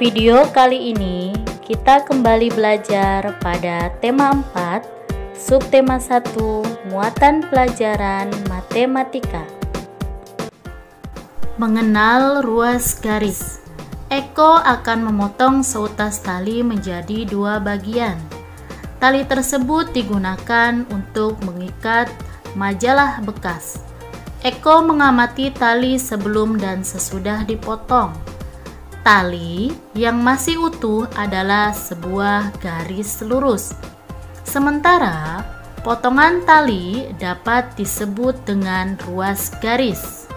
Video kali ini kita kembali belajar pada tema 4, subtema 1, muatan pelajaran matematika. Mengenal ruas garis. Eko akan memotong seutas tali menjadi 2 bagian. Tali tersebut digunakan untuk mengikat majalah bekas. Eko mengamati tali sebelum dan sesudah dipotong. Tali yang masih utuh adalah sebuah garis lurus. Sementara potongan tali dapat disebut dengan ruas garis.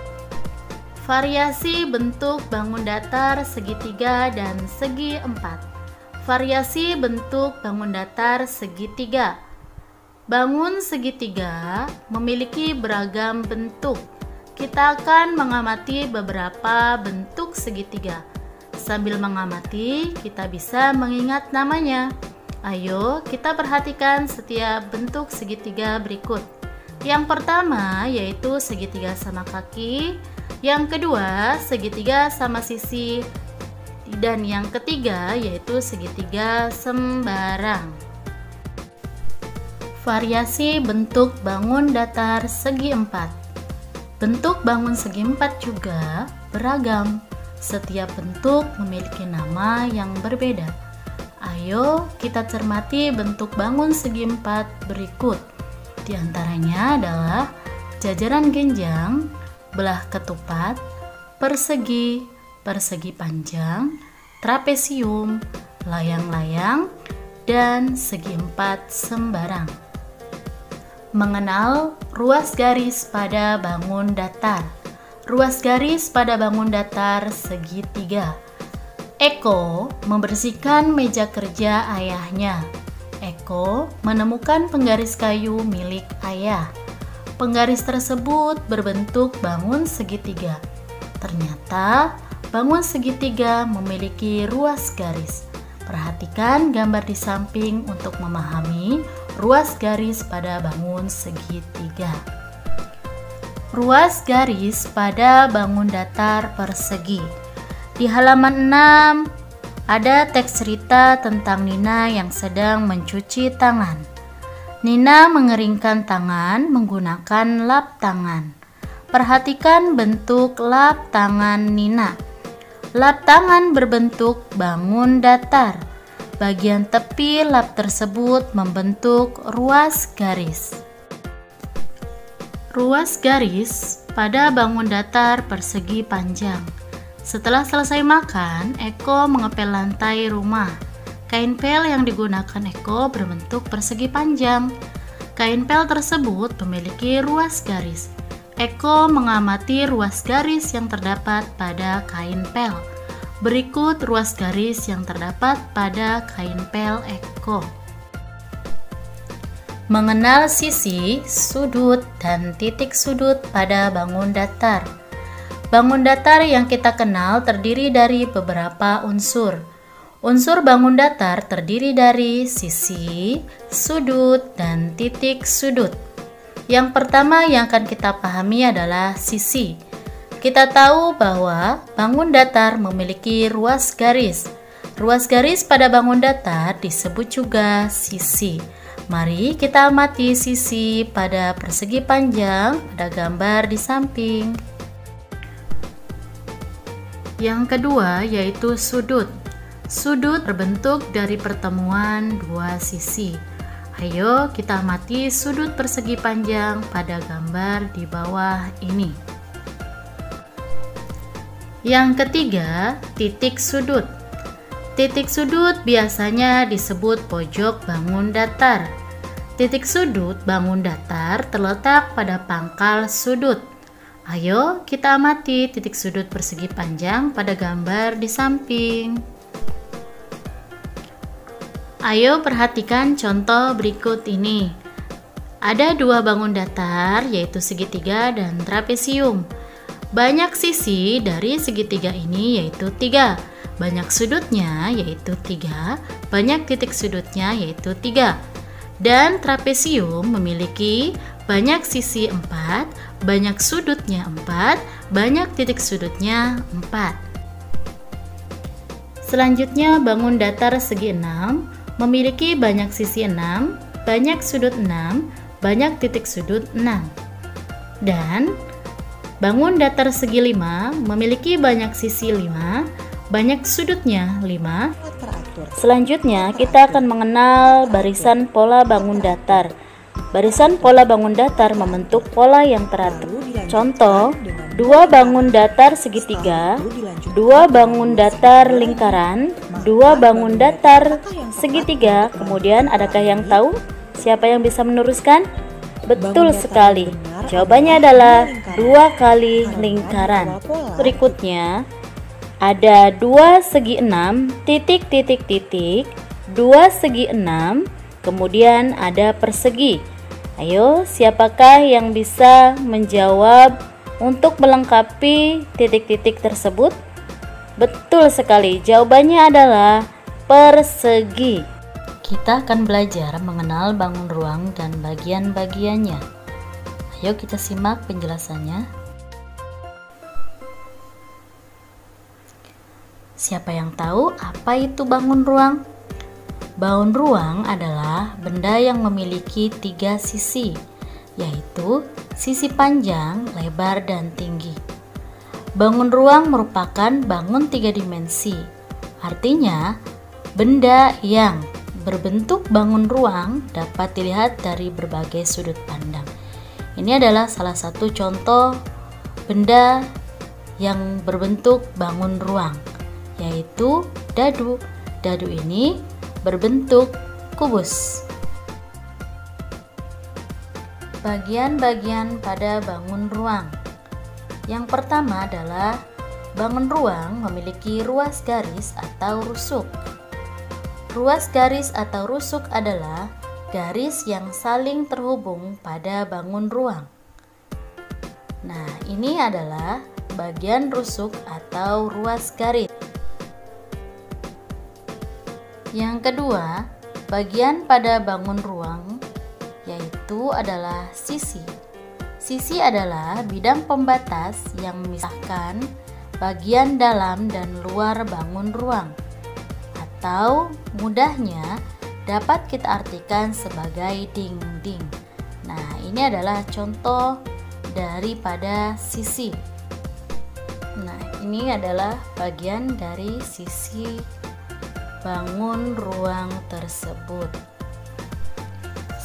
Variasi bentuk bangun datar segitiga dan segi 4. Variasi bentuk bangun datar segitiga. Bangun segitiga memiliki beragam bentuk. Kita akan mengamati beberapa bentuk segitiga. Sambil mengamati, kita bisa mengingat namanya. Ayo, kita perhatikan setiap bentuk segitiga berikut. Yang pertama yaitu segitiga sama kaki, yang kedua segitiga sama sisi, dan yang ketiga yaitu segitiga sembarang. Variasi bentuk bangun datar segi 4. Bentuk bangun segi 4 juga beragam. Setiap bentuk memiliki nama yang berbeda. Ayo kita cermati bentuk bangun segi 4 berikut. Di antaranya adalah jajaran genjang, belah ketupat, persegi, persegi panjang, trapesium, layang-layang, dan segi 4 sembarang. Mengenal ruas garis pada bangun datar. Ruas garis pada bangun datar segitiga. Eko membersihkan meja kerja ayahnya. Eko menemukan penggaris kayu milik ayah. Penggaris tersebut berbentuk bangun segitiga. Ternyata bangun segitiga memiliki ruas garis. Perhatikan gambar di samping untuk memahami ruas garis pada bangun segitiga. Ruas garis pada bangun datar persegi. Di halaman 6 ada teks cerita tentang Nina yang sedang mencuci tangan. Nina mengeringkan tangan menggunakan lap tangan. Perhatikan bentuk lap tangan Nina. Lap tangan berbentuk bangun datar. Bagian tepi lap tersebut membentuk ruas garis. Ruas garis pada bangun datar persegi panjang. Setelah selesai makan, Eko mengepel lantai rumah. Kain pel yang digunakan Eko berbentuk persegi panjang. Kain pel tersebut memiliki ruas garis. Eko mengamati ruas garis yang terdapat pada kain pel. Berikut ruas garis yang terdapat pada kain pel Eko. Mengenal sisi, sudut, dan titik sudut pada bangun datar. Bangun datar yang kita kenal terdiri dari beberapa unsur. Unsur bangun datar terdiri dari sisi, sudut, dan titik sudut. Yang pertama yang akan kita pahami adalah sisi. Kita tahu bahwa bangun datar memiliki ruas garis. Ruas garis pada bangun datar disebut juga sisi. Mari kita amati sisi pada persegi panjang pada gambar di samping. Yang kedua yaitu sudut. Sudut berbentuk dari pertemuan dua sisi. Ayo kita amati sudut persegi panjang pada gambar di bawah ini. Yang ketiga, titik sudut. Titik sudut biasanya disebut pojok bangun datar. Titik sudut bangun datar terletak pada pangkal sudut. Ayo kita amati titik sudut persegi panjang pada gambar di samping. Ayo perhatikan contoh berikut ini. Ada 2 bangun datar yaitu segitiga dan trapesium. Banyak sisi dari segitiga ini yaitu 3. Banyak sudutnya yaitu 3, banyak titik sudutnya yaitu 3. Dan trapesium memiliki banyak sisi 4, banyak sudutnya 4, banyak titik sudutnya 4. Selanjutnya bangun datar segi 6 memiliki banyak sisi 6, banyak sudut 6, banyak titik sudut 6. Dan bangun datar segi 5 memiliki banyak sisi 5, banyak sudutnya 5. Selanjutnya kita akan mengenal barisan pola bangun datar. Barisan pola bangun datar membentuk pola yang teratur. Contoh, 2 bangun datar segitiga, 2 bangun datar lingkaran, 2 bangun datar segitiga. Kemudian adakah yang tahu? Siapa yang bisa meneruskan? Betul sekali. Jawabannya adalah 2 kali lingkaran. Berikutnya ada 2 segi 6 titik titik titik, 2 segi 6, kemudian ada persegi. Ayo, siapakah yang bisa menjawab untuk melengkapi titik-titik tersebut? Betul sekali, jawabannya adalah persegi. Kita akan belajar mengenal bangun ruang dan bagian-bagiannya. Ayo kita simak penjelasannya. Siapa yang tahu apa itu bangun ruang? Bangun ruang adalah benda yang memiliki 3 sisi, yaitu sisi panjang, lebar, dan tinggi. Bangun ruang merupakan bangun 3 dimensi. Artinya, benda yang berbentuk bangun ruang dapat dilihat dari berbagai sudut pandang. Ini adalah salah satu contoh benda yang berbentuk bangun ruang, yaitu dadu. Dadu ini berbentuk kubus. Bagian-bagian pada bangun ruang. Yang pertama adalah bangun ruang memiliki ruas garis atau rusuk. Ruas garis atau rusuk adalah garis yang saling terhubung pada bangun ruang. Nah, ini adalah bagian rusuk atau ruas garis. Yang kedua, bagian pada bangun ruang yaitu adalah sisi. Sisi adalah bidang pembatas yang memisahkan bagian dalam dan luar bangun ruang, atau mudahnya dapat kita artikan sebagai dinding. Nah, ini adalah contoh daripada sisi. Nah, ini adalah bagian dari sisi bangun ruang tersebut.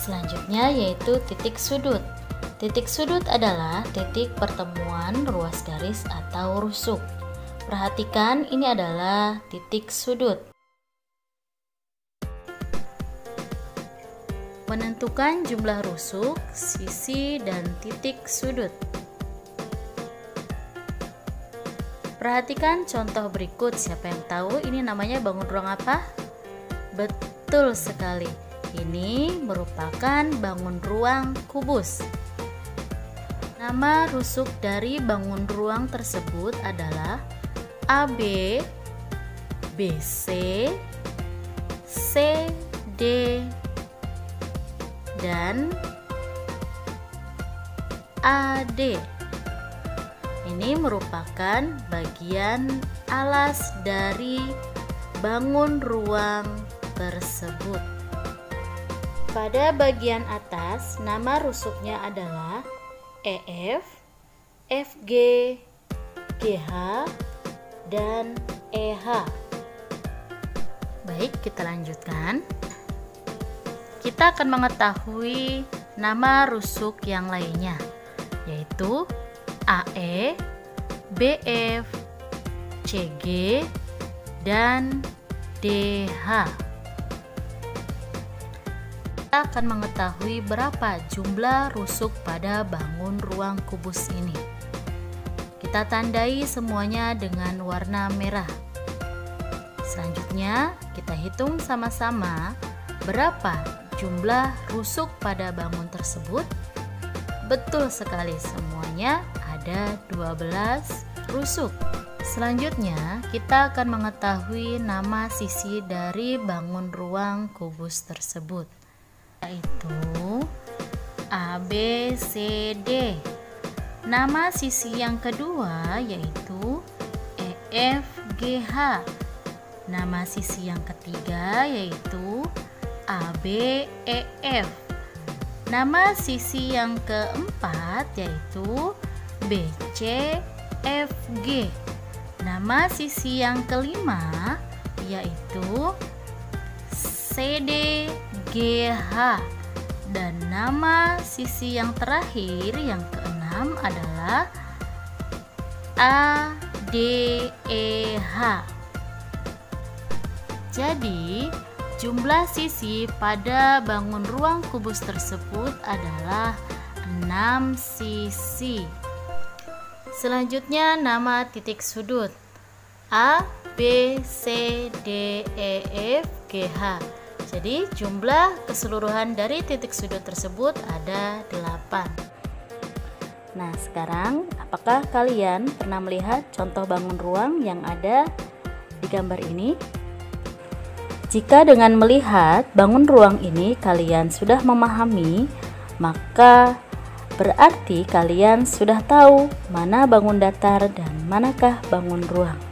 Selanjutnya yaitu titik sudut. Titik sudut adalah titik pertemuan ruas garis atau rusuk. Perhatikan, ini adalah titik sudut. Menentukan jumlah rusuk, sisi, dan titik sudut. Perhatikan contoh berikut. Siapa yang tahu ini namanya bangun ruang apa? Betul sekali. Ini merupakan bangun ruang kubus. Nama rusuk dari bangun ruang tersebut adalah AB, BC, CD, dan AD. Ini merupakan bagian alas dari bangun ruang tersebut. Pada bagian atas, nama rusuknya adalah EF, FG, GH, dan EH. Baik, kita lanjutkan. Kita akan mengetahui nama rusuk yang lainnya, yaitu AE, BF, CG, dan DH. Kita akan mengetahui berapa jumlah rusuk pada bangun ruang kubus ini. Kita tandai semuanya dengan warna merah. Selanjutnya, kita hitung sama-sama berapa jumlah rusuk pada bangun tersebut. Betul sekali, semuanya ada 12 rusuk. Selanjutnya, kita akan mengetahui nama sisi dari bangun ruang kubus tersebut. yaitu A, B, C, D. Nama sisi yang kedua yaitu E, F, G, H. Nama sisi yang ketiga yaitu A, B, E, F. Nama sisi yang keempat yaitu B, C, F, G. Nama sisi yang kelima yaitu C, D, G, H. Dan nama sisi yang terakhir yang keenam adalah A, D, E, H. Jadi, jumlah sisi pada bangun ruang kubus tersebut adalah 6 sisi. Selanjutnya nama titik sudut A, B, C, D, E, F, G, H. Jadi jumlah keseluruhan dari titik sudut tersebut ada 8. Nah, sekarang apakah kalian pernah melihat contoh bangun ruang yang ada di gambar ini? Jika dengan melihat bangun ruang ini kalian sudah memahami, maka berarti kalian sudah tahu mana bangun datar dan manakah bangun ruang.